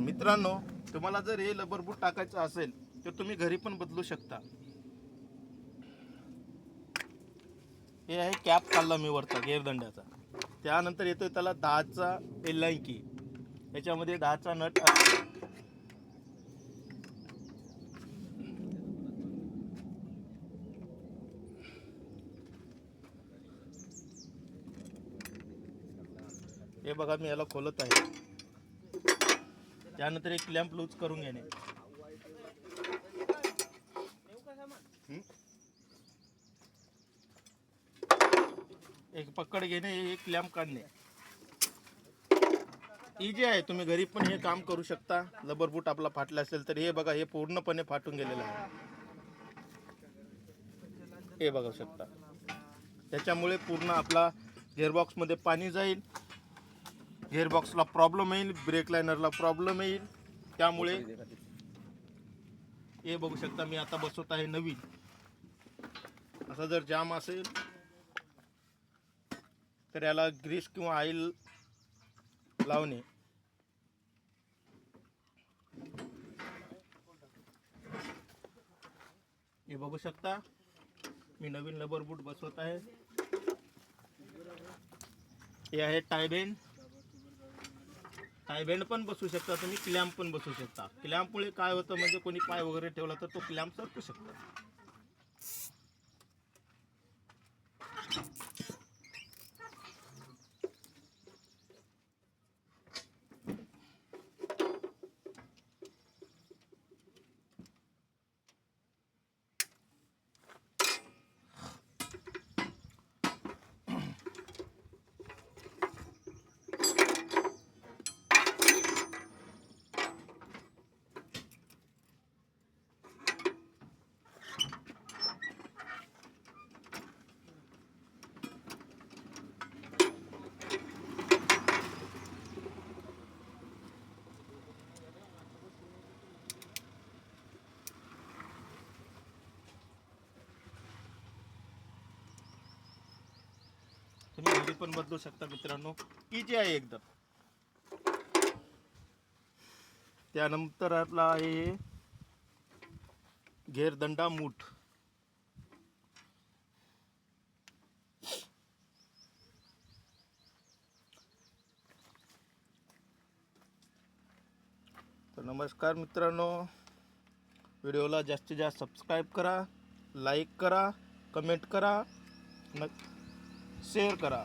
मित्रांनो, तुम्हाला जर हे रबर बूट टाकायचं असेल तर तुम्ही घरी पण बदलू शकता. हे आहे कॅप काढला मी वरचा गेरदंड्याचा. त्यानंतर येतोय त्याला 10चा एल-लाईन की. याच्यामध्ये 10चा नट असतो. हे बघा मी याला खोलत आहे. त्यानंतर एक क्लॅम्प लूज करून घेणे. एक पकड घेणे, एक क्लॅम्प काढणे. इजी आहे, तुम्ही घरी पण हे काम करू शकता. रबर बूट आपला फाटला असेल तर हे बघा, हे पूर्णपणे फाटून गेलेलं आहे. हे बघू शकता. त्याच्यामुळे पूर्ण आपला गिअरबॉक्समध्ये पाणी जाईल, गिअरबॉक्सला प्रॉब्लेम येईल, ब्रेक लायनरला प्रॉब्लेम येईल. त्यामुळे हे बघू शकता मी आता बसवत आहे नवीन. असा जर जाम असेल तर याला ग्रीस किंवा ऑइल लावणे. हे बघू शकता मी नवीन रबर बूट बसवत आहे. हे आहे टायबेंड. टायबेंड पण बसू शकता तुम्ही, क्लॅम्प पण बसू शकता. क्लॅम्पमुळे काय होतं म्हणजे कोणी पाय वगैरे ठेवला तर तो क्लॅम्प सरकू शकतो. तुम्ही घरी पण बदलू शकता मित्रांनो, इजी आहे एकदम. त्यानंतर आपला आहे घेरदंडा मूठ. तर नमस्कार मित्रांनो, व्हिडिओला जास्तीत जास्त सबस्क्राईब करा, लाईक करा, कमेंट करा, शेअर करा.